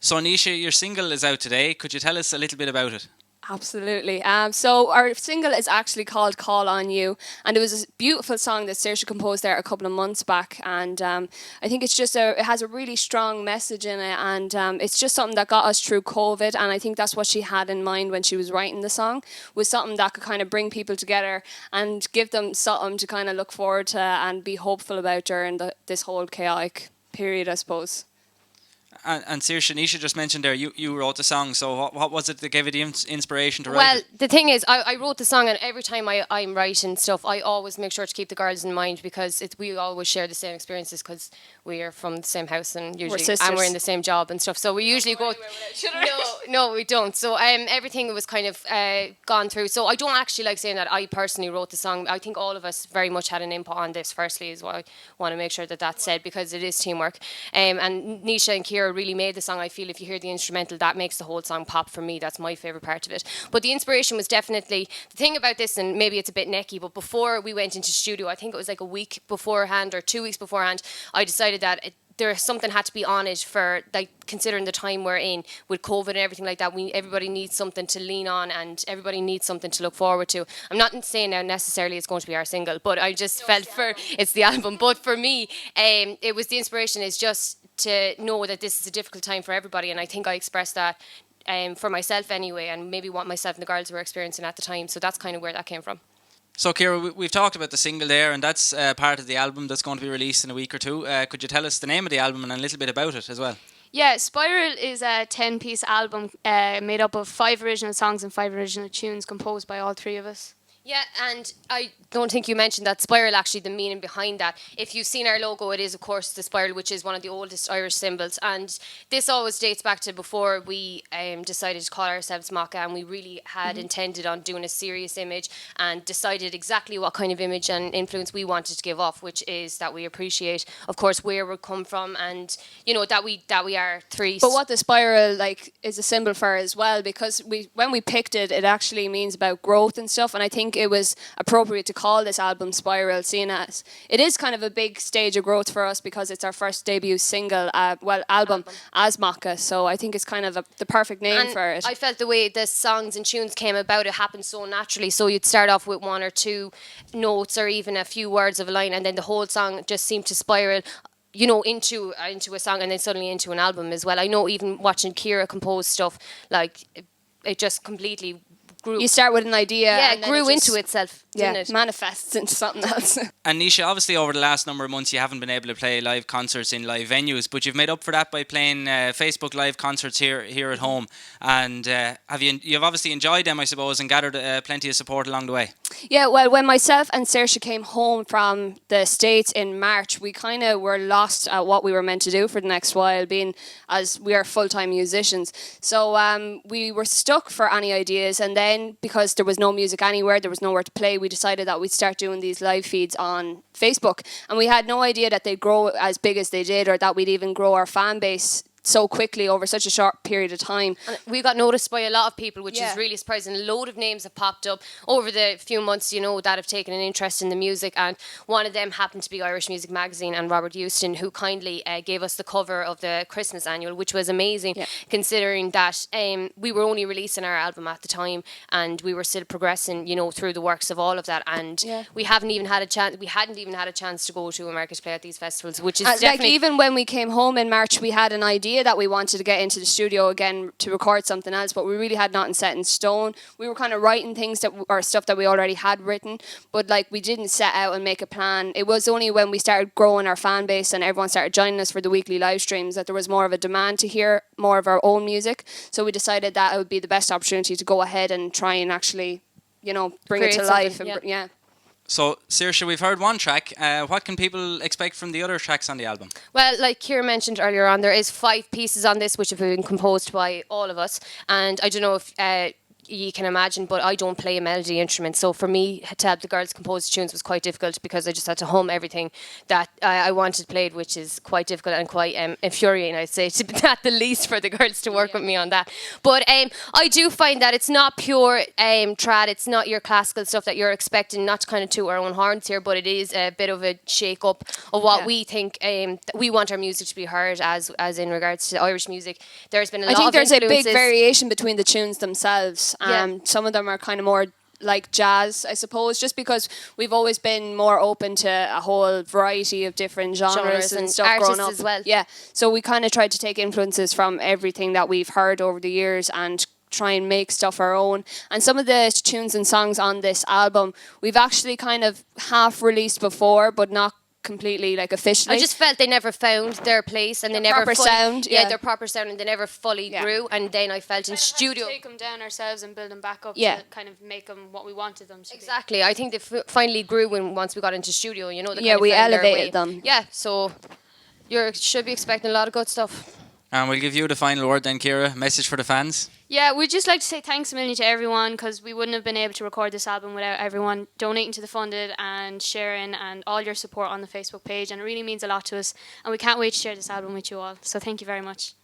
So Anisha, your single is out today. Could you tell us a little bit about it? Absolutely. So our single is actually called "Call on You," and it was a beautiful song that Saoirse composed there a couple of months back. And I think it has a really strong message in it, and it's just something that got us through COVID. And I think that's what she had in mind when she was writing the song, was something that could kind of bring people together and give them something to kind of look forward to and be hopeful about during this whole chaotic period, I suppose. And Saoirse, Anisha just mentioned there, you wrote the song. So what was it that gave you the inspiration to write Well, it? the thing is, I wrote the song, and every time I'm writing stuff, I always make sure to keep the girls in mind because we always share the same experiences because we are from the same house and usually and we're in the same job and stuff. So we usually go. No, we don't. So everything was kind of gone through. So I don't actually like saying that I personally wrote the song. I think all of us very much had an input on this. Firstly, is what I want to make sure that that's said because it is teamwork. And Nisha and Kira really made the song. I feel if you hear the instrumental, that makes the whole song pop for me. That's my favourite part of it. But the inspiration was definitely the thing about this, and maybe it's a bit necky, but before we went into studio, I think it was like a week beforehand or 2 weeks beforehand, I decided that there something had to be on it for like considering the time we're in with COVID and everything like that. Everybody needs something to lean on and everybody needs something to look forward to. I'm not saying now necessarily it's going to be our single, but I just felt it's the album. But for me, it was the inspiration is just to know that this is a difficult time for everybody, and I think I expressed that for myself anyway, and maybe what myself and the girls were experiencing at the time. So that's kind of where that came from. So Kira, we've talked about the single there, and that's part of the album that's going to be released in a week or two. Could you tell us the name of the album and a little bit about it as well? Yeah, Spiral is a 10-piece album made up of 5 original songs and 5 original tunes composed by all 3 of us. Yeah, and I don't think you mentioned that spiral, actually, the meaning behind that. If you've seen our logo, it is, of course, the spiral, which is one of the oldest Irish symbols. And this always dates back to before we decided to call ourselves Maca, and we really had intended on doing a serious image and decided exactly what kind of image and influence we wanted to give off, which is that we appreciate, of course, where we come from and, you know, that we are 3. But what the spiral is a symbol for as well, because when we picked it, it actually means about growth and stuff, and I think it was appropriate to call this album Spiral, seeing as it is kind of a big stage of growth for us because it's our first debut single, album as Maca. So I think it's kind of the perfect name and for it. I felt the way the songs and tunes came about, it happened so naturally. So you'd start off with 1 or 2 notes or even a few words of a line, and then the whole song just seemed to spiral, you know, into a song and then suddenly into an album as well. I know even watching Kira compose stuff, like it just completely grew. You start with an idea, Yeah, and it grew then into itself, didn't it? manifests into something else. And Nisha, obviously over the last number of months you haven't been able to play live concerts in live venues, but you've made up for that by playing Facebook live concerts here at home. And you've obviously enjoyed them, I suppose, and gathered plenty of support along the way. Yeah, well, when myself and Saoirse came home from the States in March, we kind of were lost at what we were meant to do for the next while, being as we are full-time musicians. So we were stuck for any ideas, and then because there was no music anywhere, there was nowhere to play, we decided that we'd start doing these live feeds on Facebook. And we had no idea that they'd grow as big as they did, or that we'd even grow our fan base so quickly over such a short period of time. And we got noticed by a lot of people, which is really surprising. A load of names have popped up over the few months, you know, that have taken an interest in the music, and one of them happened to be Irish Music Magazine and Robert Houston, who kindly gave us the cover of the Christmas annual, which was amazing, considering that we were only releasing our album at the time and we were still progressing, you know, through the works of all of that, and we hadn't even had a chance to go to America to play at these festivals, which is definitely... Like, even when we came home in March, we had an idea that we wanted to get into the studio again to record something else, but we really had nothing set in stone. We were kind of writing things or stuff that we already had written, but like we didn't set out and make a plan. It was only when we started growing our fan base and everyone started joining us for the weekly live streams that there was more of a demand to hear more of our own music. So we decided that it would be the best opportunity to go ahead and try and actually, you know, bring it to life. And, So, Saoirse, we've heard one track. What can people expect from the other tracks on the album? Well, like Kira mentioned earlier on, there is 5 pieces on this which have been composed by all of us. And I don't know if you can imagine, but I don't play a melody instrument. So for me to help the girls compose tunes was quite difficult because I just had to hum everything that I wanted played, which is quite difficult and quite infuriating, I'd say, to be at the least for the girls to work with me on that. But I do find that it's not pure trad, it's not your classical stuff that you're expecting, not to kind of toot our own horns here, but it is a bit of a shake up of what we think we want our music to be heard as in regards to Irish music. There's been a lot of influences. I think there's a big variation between the tunes themselves. Some of them are kind of more like jazz, I suppose, just because we've always been more open to a whole variety of different genres and stuff growing up. As well. Yeah, so we kind of tried to take influences from everything that we've heard over the years and try and make stuff our own. And some of the tunes and songs on this album we've actually kind of half released before, but not completely like officially. I just felt they never found their place and they never proper sound. their proper sound, and they never fully grew. And then I felt in studio, take them down ourselves and build them back up to kind of make them what we wanted them to be. Exactly. I think they finally grew once we got into studio. You know, we elevated them. Yeah, so you should be expecting a lot of good stuff. And we'll give you the final word then, Ciara. Message for the fans. Yeah, we'd just like to say thanks a million to everyone, because we wouldn't have been able to record this album without everyone donating to the Funded and sharing and all your support on the Facebook page, and it really means a lot to us, and we can't wait to share this album with you all. So thank you very much.